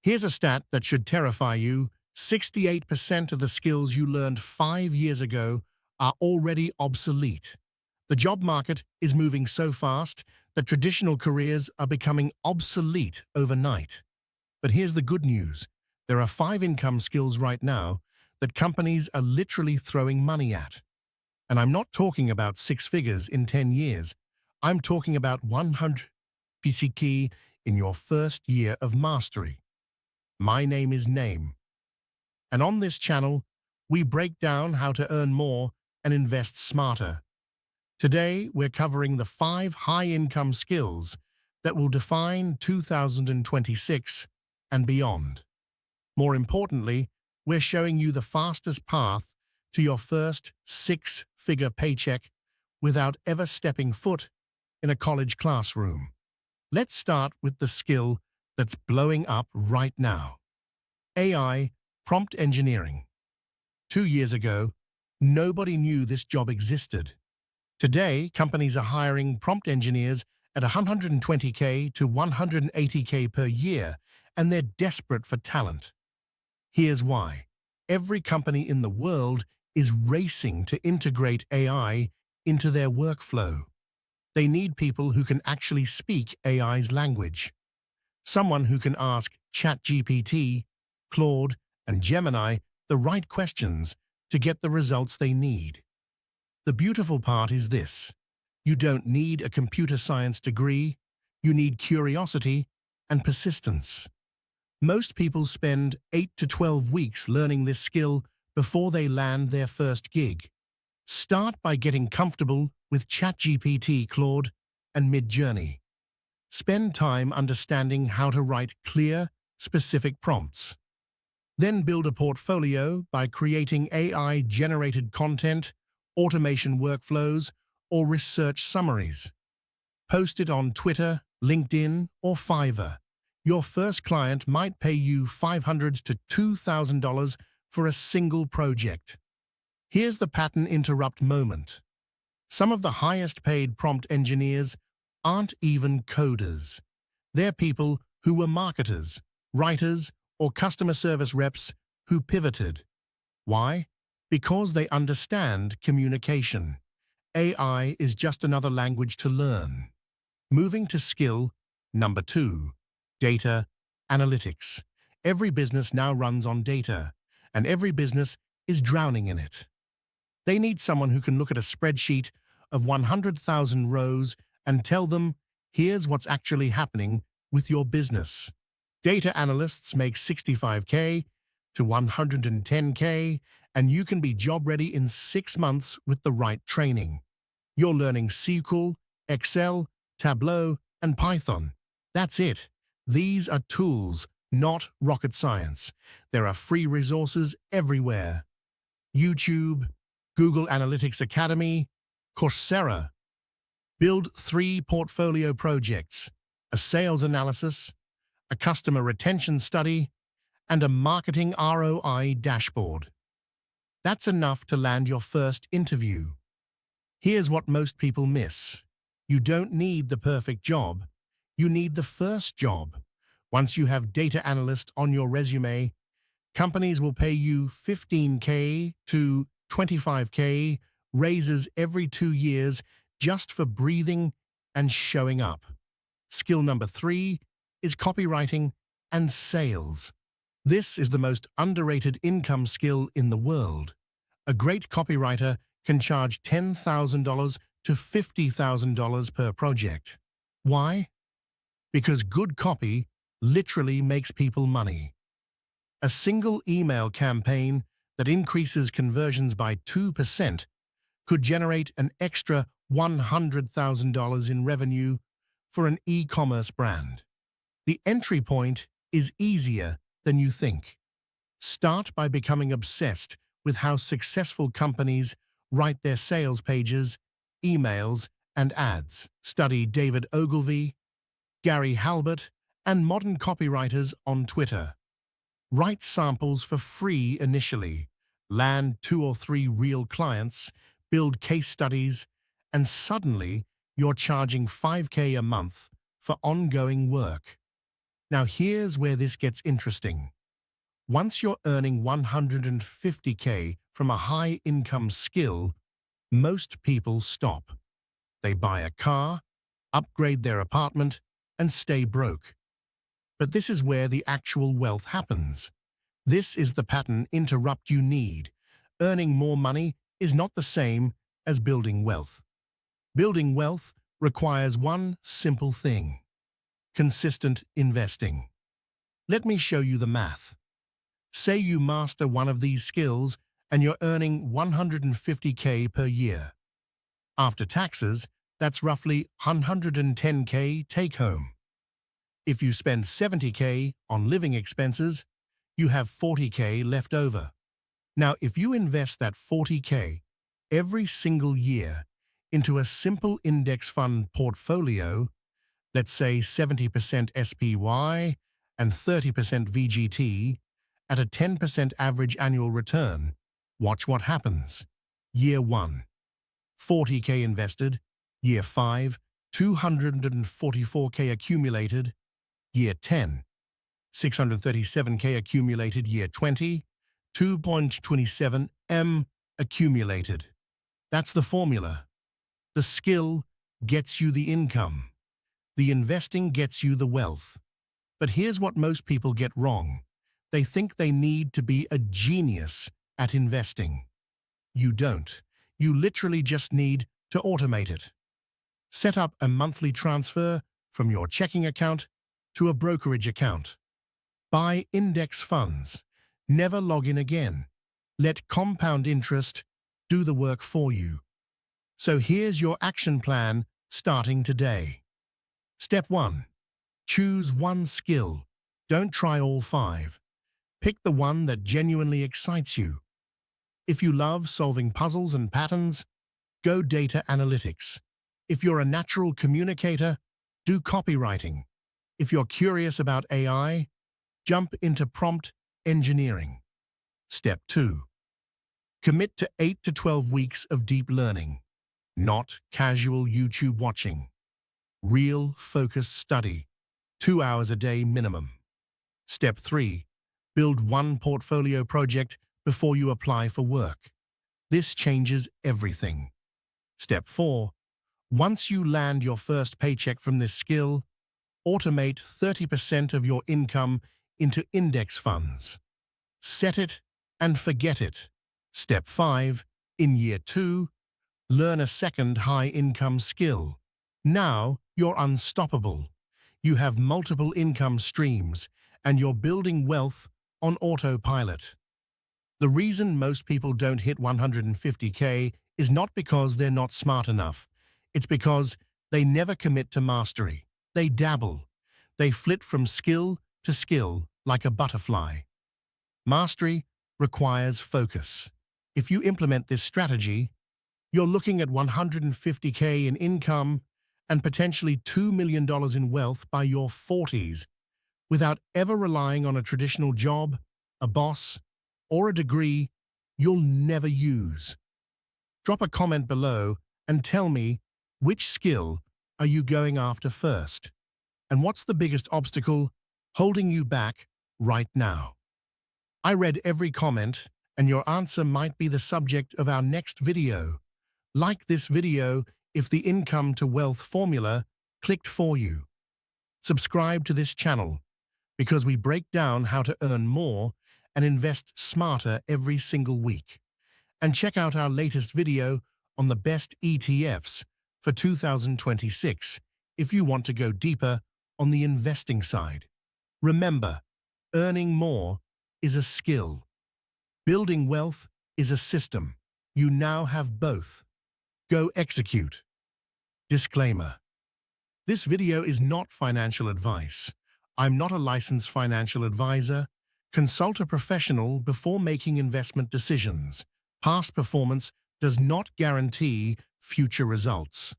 Here's a stat that should terrify you. 68% of the skills you learned 5 years ago are already obsolete. The job market is moving so fast that traditional careers are becoming obsolete overnight. But here's the good news. There are 5 income skills right now that companies are literally throwing money at. And I'm not talking about 6 figures in 10 years. I'm talking about 100 paycheck in your first year of mastery. My name is Name. And on this channel, we break down how to earn more and invest smarter. Today, we're covering the 5 high-income skills that will define 2026 and beyond. More importantly, we're showing you the fastest path to your first 6-figure paycheck without ever stepping foot in a college classroom. Let's start with the skill that's blowing up right now. AI prompt engineering. 2 years ago, nobody knew this job existed. Today, companies are hiring prompt engineers at $120K to $180K per year, and they're desperate for talent. Here's why. Every company in the world is racing to integrate AI into their workflow. They need people who can actually speak AI's language. Someone who can ask ChatGPT, Claude, and Gemini the right questions to get the results they need. The beautiful part is this. You don't need a computer science degree. You need curiosity and persistence. Most people spend 8 to 12 weeks learning this skill before they land their first gig. Start by getting comfortable with ChatGPT, Claude, and Midjourney. Spend time understanding how to write clear, specific prompts. Then build a portfolio by creating AI-generated content, automation workflows, or research summaries. Post it on Twitter, LinkedIn, or Fiverr. Your first client might pay you $500 to $2,000 for a single project. Here's the pattern interrupt moment. Some of the highest paid prompt engineers aren't even coders. They're people who were marketers, writers, or customer service reps who pivoted. Why? Because they understand communication. AI is just another language to learn. Moving to skill number 2, data analytics. Every business now runs on data, and every business is drowning in it. They need someone who can look at a spreadsheet of 100,000 rows and tell them, here's what's actually happening with your business. Data analysts make 65K to 110K, and you can be job ready in 6 months with the right training. You're learning SQL, Excel, Tableau, and Python. That's it. These are tools, not rocket science. There are free resources everywhere. YouTube, Google Analytics Academy, Coursera. Build 3 portfolio projects, a sales analysis, a customer retention study, and a marketing ROI dashboard. That's enough to land your first interview. Here's what most people miss. You don't need the perfect job. You need the first job. Once you have data analyst on your resume, companies will pay you $15K to $25K raises every 2 years just for breathing and showing up. Skill number 3 is copywriting and sales. This is the most underrated income skill in the world. A great copywriter can charge $10,000 to $50,000 per project. Why? Because good copy literally makes people money. A single email campaign that increases conversions by 2% could generate an extra $100,000 in revenue for an e-commerce brand. The entry point is easier than you think. Start by becoming obsessed with how successful companies write their sales pages, emails, and ads. Study David Ogilvy, Gary Halbert, and modern copywriters on Twitter. Write samples for free initially, land 2 or 3 real clients, build case studies, and suddenly you're charging $5K a month for ongoing work. Now here's where this gets interesting. Once you're earning 150K from a high-income skill, most people stop. They buy a car, upgrade their apartment, and stay broke. But this is where the actual wealth happens. This is the pattern interrupt you need. Earning more money is not the same as building wealth. Building wealth requires one simple thing: consistent investing. Let me show you the math. Say you master one of these skills and you're earning 150K per year. After taxes, that's roughly 110K take-home. If you spend 70K on living expenses, you have 40K left over. Now, if you invest that 40K every single year into a simple index fund portfolio, let's say 70% SPY and 30% VGT, at a 10% average annual return, watch what happens. Year 1, 40K invested. Year 5, 244K accumulated. Year 10, 637K accumulated. Year 20, 2.27 M accumulated. That's the formula. The skill gets you the income. The investing gets you the wealth. But here's what most people get wrong. They think they need to be a genius at investing. You don't. You literally just need to automate it. Set up a monthly transfer from your checking account to a brokerage account. Buy index funds. Never log in again. Let compound interest do the work for you. So here's your action plan starting today. Step 1. Choose one skill. Don't try all 5. Pick the one that genuinely excites you. If you love solving puzzles and patterns, go data analytics. If you're a natural communicator, do copywriting. If you're curious about AI, jump into prompt engineering. Step 2. Commit to 8 to 12 weeks of deep learning, not casual YouTube watching. Real, focused study, 2 hours a day minimum. Step 3. Build one portfolio project before you apply for work. This changes everything. Step 4. Once you land your first paycheck from this skill, automate 30% of your income into index funds. Set it and forget it. Step 5. In year 2, learn a second high-income skill. Now you're unstoppable. You have multiple income streams, and you're building wealth on autopilot. The reason most people don't hit 150K is not because they're not smart enough. It's because they never commit to mastery. They dabble. They flit from skill to skill like a butterfly. Mastery requires focus. If you implement this strategy, you're looking at 150K in income and potentially $2 million in wealth by your 40s, without ever relying on a traditional job, a boss, or a degree you'll never use. Drop a comment below and tell me, which skill are you going after first? And what's the biggest obstacle holding you back right now? I read every comment, and your answer might be the subject of our next video. Like this video if the income to wealth formula clicked for you. Subscribe to this channel, because we break down how to earn more and invest smarter every single week. And check out our latest video on the best ETFs for 2026 if you want to go deeper on the investing side. Remember, earning more is a skill. Building wealth is a system. You now have both. Go execute. Disclaimer. This video is not financial advice. I'm not a licensed financial advisor. Consult a professional before making investment decisions. Past performance does not guarantee future results.